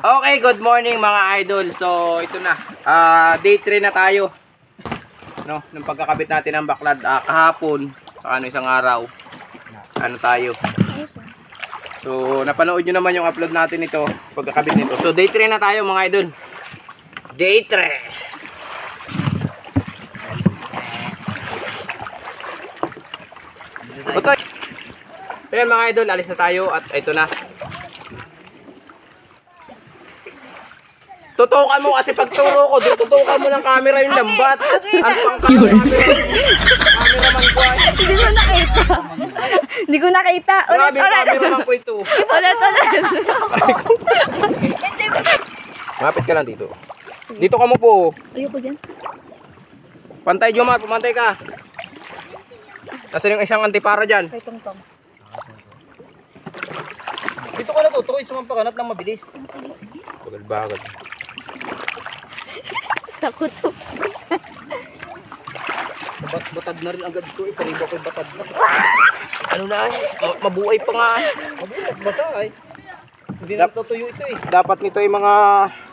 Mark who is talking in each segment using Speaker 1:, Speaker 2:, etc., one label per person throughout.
Speaker 1: Okay, good morning mga idol. So, ito na. Day 3 na tayo. No, nung pagkakabit natin ng baklad kahapon, isang araw. Ano tayo? So, napanood nyo naman yung upload natin ito, pagkakabit nito. So, day 3 na tayo mga idol. Day 3. Otoy. Ayan mga idol, alis na tayo at ito na. Tutukan mo kasi pagturo ko, tutukan mo ng camera yung lambat. Ang pang-camera ko ay.
Speaker 2: Hindi ko nakita. Hindi ko nakita.
Speaker 1: Grabe yung cameraman ko ito.
Speaker 2: Ulit.
Speaker 1: Mapit ka lang dito. Dito ka mo po.
Speaker 2: Ayoko dyan.
Speaker 1: Pantay Jomar, pumantay ka. Kasi yung isang antipara dyan.
Speaker 2: Kay Tongtong.
Speaker 1: Dito ka na to, tukoy sumampakanat ng mabilis. Bagal-bagal.
Speaker 2: Takot to.
Speaker 1: Batad na rin agad ko, sariba ko batad na. Ano na mabuhay pa nga. Mabuhay, basa ay. Hindi na natutuyo ito eh. Dapat nito ay mga...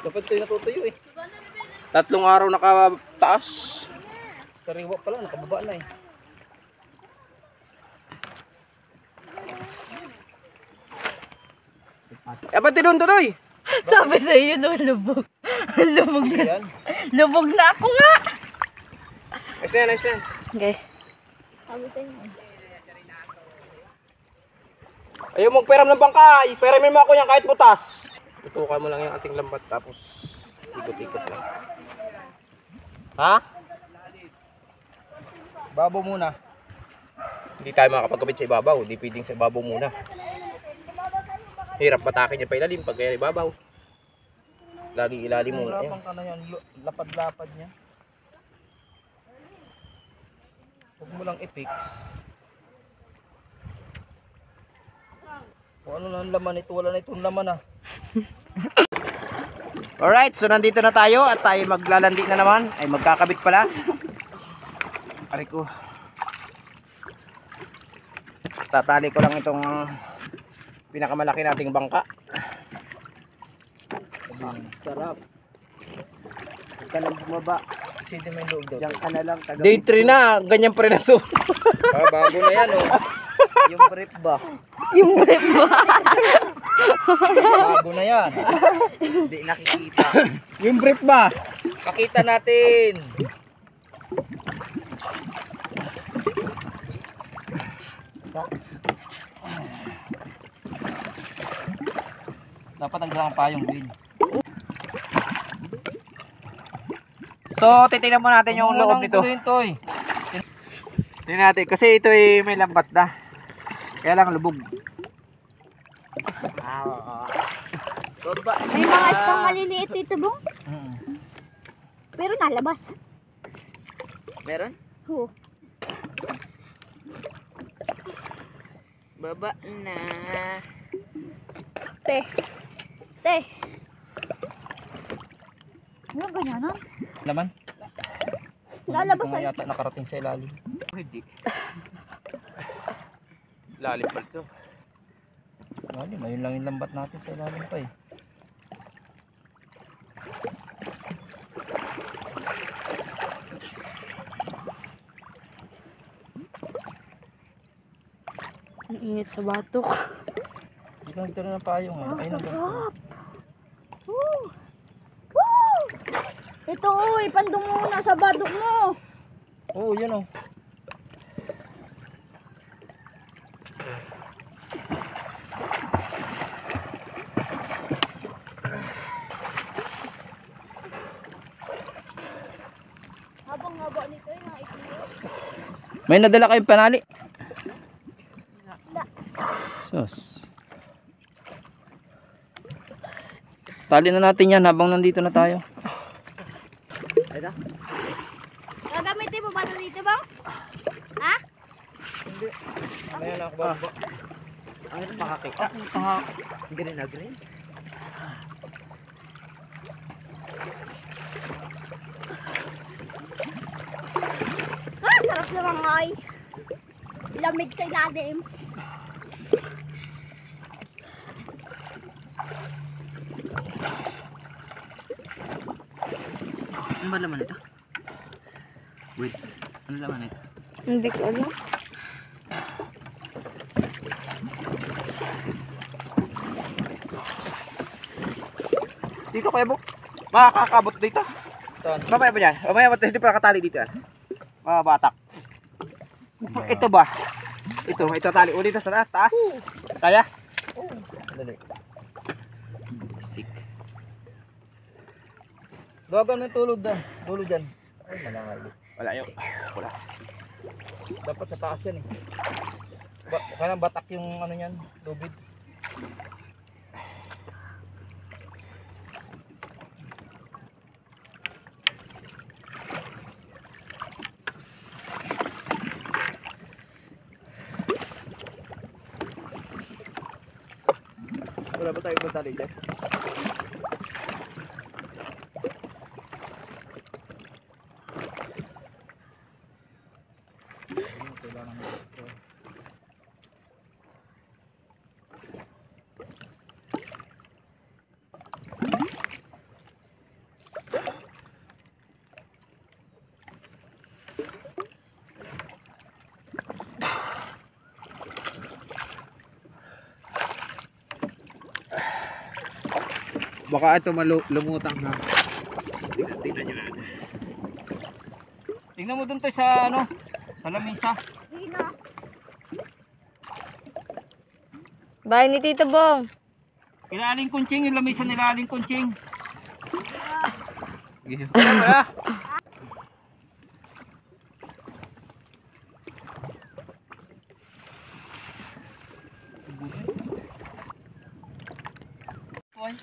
Speaker 1: Dapat ito ay natutuyo eh. 3 araw nakataas. Sariwa pa lang, nakababa na eh. Ba't doon tuloy?
Speaker 2: Sabi sa iyo no, lubog. Lubog na. Lubog na ako nga.
Speaker 1: Ayos na yan, ayos na yan.
Speaker 2: Okay.
Speaker 1: Ayaw mong peram ng bangkay. Peramin mo ako yan kahit butas. Tutukan mo lang yung ating lambat tapos ikot-ikot lang. Ha? Babaw muna. Hindi tayo makakapagkabit sa ibabaw. Hindi pwedeng sa ibabaw muna. Hirap batakin niya pa ilalim pag kaya ibabaw. Lagi ilalim mo. Lapang ka na yan. Lapad-lapad niya. Huwag mo lang i-fix. Kung ano na ang laman ito, wala na itong laman ah. Alright, so nandito na tayo at tayo maglalandi na naman. Ay magkakabit pala. Aray ko. Tatali ko lang itong pinakamalaki nating bangka. Sarap. Huwag ka lang bumaba. Sige may loob daw. Diyan ka na lang. Day 3 na, ganyan pa rin aso. Bago na yan oh. Yung brief ba?
Speaker 2: Yung brief ba?
Speaker 1: Bago na yan. Hindi nakikita. Yung brief ba? Pakita natin. Dapat ang galang payong din. So, titingnan mo natin yung loob nito. Tingnan natin kasi ito ay may lambat na. Kaya lang lubog.
Speaker 3: May mga istang maliliit dito, Bong. Pero nalabas.
Speaker 1: Meron?
Speaker 3: Oo.
Speaker 2: Baba na.
Speaker 3: Te. Ano ganyan?
Speaker 1: Laman?
Speaker 3: Lalabas
Speaker 1: ay. Yata nakarating sa ilalim. Hindi. Lalim pa ito. Lalim, ayun lang yung lambat natin sa ilalim pa eh.
Speaker 2: Ang init sa batok.
Speaker 1: Dito nagtira ng payong eh. Ayun ang
Speaker 3: Sarap. Woo! Woo! Ito oy, pandong muna sa badok mo.
Speaker 1: Oo, yun oh.
Speaker 3: Habang-haba nito yung mga itlog.
Speaker 1: May nadala kayong panali? Sus. Tali na natin yan habang nandito na tayo.
Speaker 3: Gagamitin mo ba ito dito, Bong? Ha?
Speaker 1: Hindi. Ano yan ako ba? Ano ito makakita? Hindi rin nag-rin.
Speaker 3: Sarap naman ay. Lamig sa ilalim.
Speaker 1: Ano ba laman ito? Wait, ano laman ito?
Speaker 2: Hindi ko alam.
Speaker 1: Dito Kuya Bok. Makakabot dito.
Speaker 4: Saan?
Speaker 1: Mamaya ba yan? Mamaya ba hindi pa nakatali dito yan? Mga batak. Ito ba? Ito tali ulit sa taas. Kaya?
Speaker 4: Dali.
Speaker 1: Sick.
Speaker 4: Gagan may tulog dyan. Tulog dyan. Ay, malakay.
Speaker 1: Wala yun. Wala.
Speaker 4: Dapat sa taas yan eh. Kaya batak yung ano yan, lubid.
Speaker 1: Wala ba tayong matali dyan? Baka ito lumutang na. Tingnan nyo natin.
Speaker 4: Tingnan mo dun tayo sa ano, sa lamisa.
Speaker 3: Dino.
Speaker 2: Bahay ni Tito Bong.
Speaker 4: Ilaling kunching, yung lamisa nila aling kunching.
Speaker 1: Wala.
Speaker 4: Oy.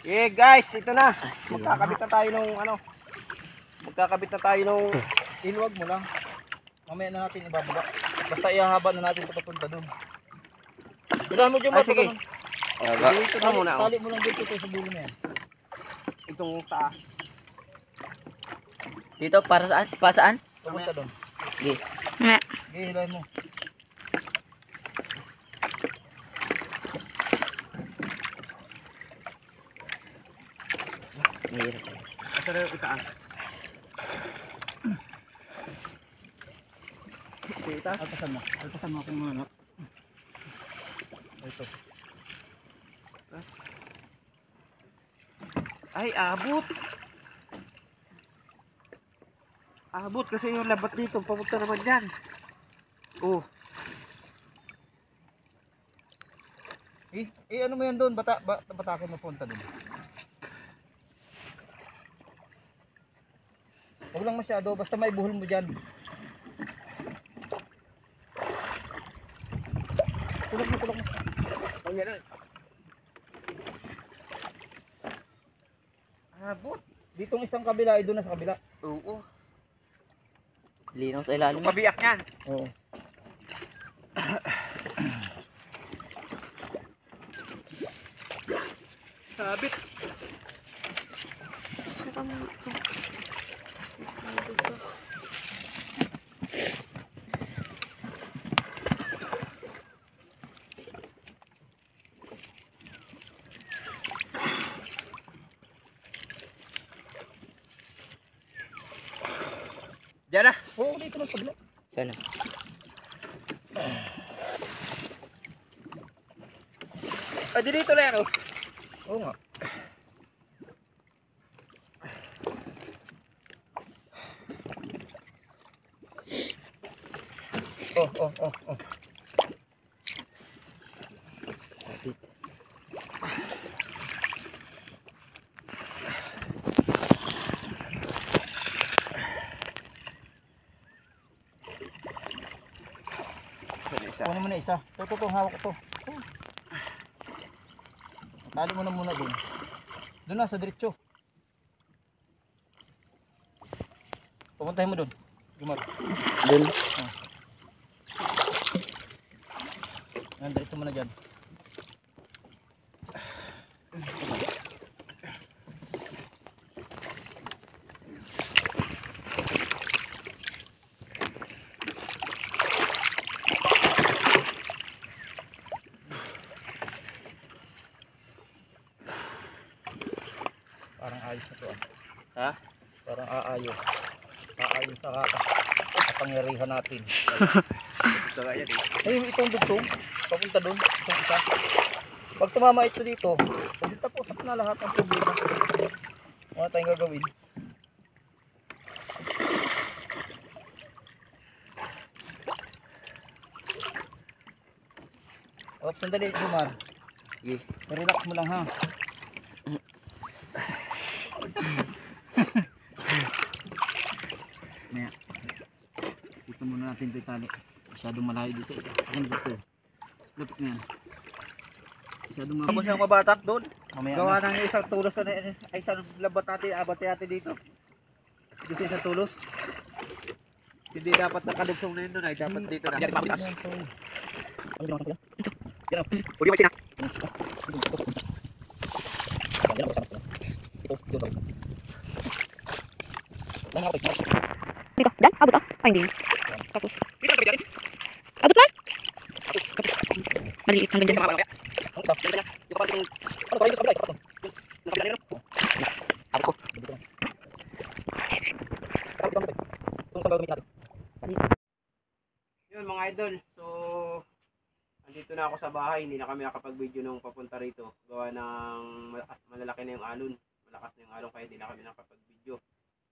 Speaker 1: Yeah guys, ito na. Magkakabit na tayo nung ano. Magkakabit na tayo nung
Speaker 4: Iluwag mo lang. Mamaya na natin ibababa. Basta ihahaba na natin ito papunta dun. Bilahan mo dyan
Speaker 1: Ay,
Speaker 4: mo.
Speaker 1: sige. Dito na muna ako.
Speaker 4: Tali mo lang dito sa dulo na yan.
Speaker 1: Itong taas.
Speaker 5: Dito para saan? Para saan?
Speaker 4: Papunta dun.
Speaker 5: Sige.
Speaker 2: Nga.
Speaker 4: Sige, hilahin mo.
Speaker 5: Mahirap.
Speaker 1: Ito na yung itaas. Itaas?
Speaker 4: Alpasan mo. Alpasan mo akong mga anak. Ito.
Speaker 1: Ay, abot. Abot kasi yung labat dito. Papunta naman dyan. Oh.
Speaker 4: Ano mo yan doon? Batakin mo punta doon. Huwag lang masyado, basta may buhol mo dyan. Tulog mo.
Speaker 1: Ang yan. Abot.
Speaker 4: Ditong isang kabila ay doon na sa kabila.
Speaker 1: Oo.
Speaker 5: Linaw sa ilalim.
Speaker 1: Yung pabiyak yan.
Speaker 4: Oo.
Speaker 1: Sabit. Diyan na.
Speaker 4: Oo, dito na sa kabila.
Speaker 5: Sana.
Speaker 1: Pwede dito na yan oh.
Speaker 4: Oo nga. Oh. Kunin mo na isa. Ito, hawak ko to. Tali mo na muna doon. Doon na, sa diretso. Pupuntahin mo doon. Gumar.
Speaker 5: Dun.
Speaker 4: Yan, diretso mo na dyan. Kakain sa kapangyarihan natin.
Speaker 1: Ito nga yan eh.
Speaker 4: Ay, itong dugsong, papunta doon, itong isa. Pag tumama ito dito, pag tapos na lahat ng problema. Wala tayong gagawin. Ops, sandali, Jumar.
Speaker 1: Sige.
Speaker 4: Relax mo lang ha. Maya. Dito muna natin ito itali. Masyadong malayo dito sa isa. Ayan dito. Lapit na yan. Masyadong malayo.
Speaker 1: Tapos yung mabatak doon.
Speaker 4: Mamaya
Speaker 1: Gawa
Speaker 4: na.
Speaker 1: ng isang tulos na ay isang labat natin, abati natin dito. Dito sa isang tulos. Hindi dapat nakalugsong na yun doon ay dapat dito na. Diyan papitas. Pwede mo sina.
Speaker 3: Dito, dan, abot ah. Ay, hindi. Tapos. Abot man? Maliit hanggang dyan sa mga
Speaker 1: Yun mga idol. So andito na ako sa bahay, hindi na kami nakapag-video nung papunta rito. Gawa ng malalaki na yung alon. Malakas na yung alon kaya hindi na kami nakapag-video.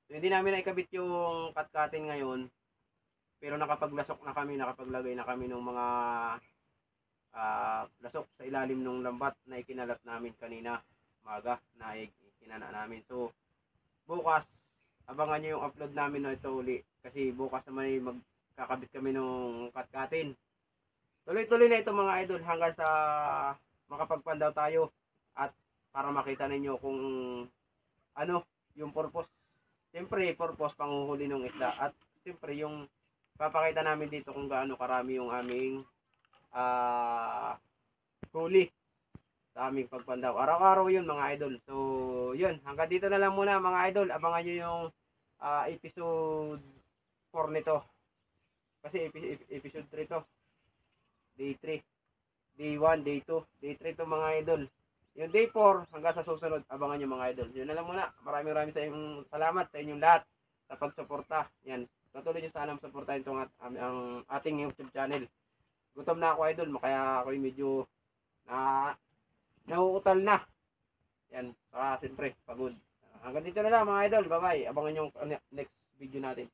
Speaker 1: So hindi namin naikabit yung cut-cutting ngayon. Pero nakapaglasok na kami, nakapaglagay na kami ng mga lasok sa ilalim ng lambat na ikinalat namin kanina maga na ikinana namin. So bukas abangan nyo yung upload namin na ito uli kasi bukas naman ay magkakabit kami ng cut-cutting. Tuloy-tuloy na ito mga idol hanggang sa makapagpandaw tayo at para makita ninyo kung ano yung purpose. Siyempre purpose panghuhuli ng isda at siyempre yung papakita namin dito kung gaano karami yung aming huli sa aming pagpandaw. Araw-araw yun mga idol. So yun, hanggang dito na lang muna mga idol. Abangan nyo yung episode 4 nito. Kasi episode 3 to. Day 3. Day 1, day 2, day 3 to mga idol. Yung day 4 hanggang sa susunod, abangan nyo mga idol. Yun na lang muna. Maraming sa inyong salamat sa inyong lahat sa pagsuporta. Yan. Patuloy nyo sana suportahin itong ang ating YouTube channel. Gutom na ako idol, kaya ako medyo nauutal na. Yan, saka siyempre, pagod. Hanggang dito na lang mga idol, bye bye. Abangan yung next video natin.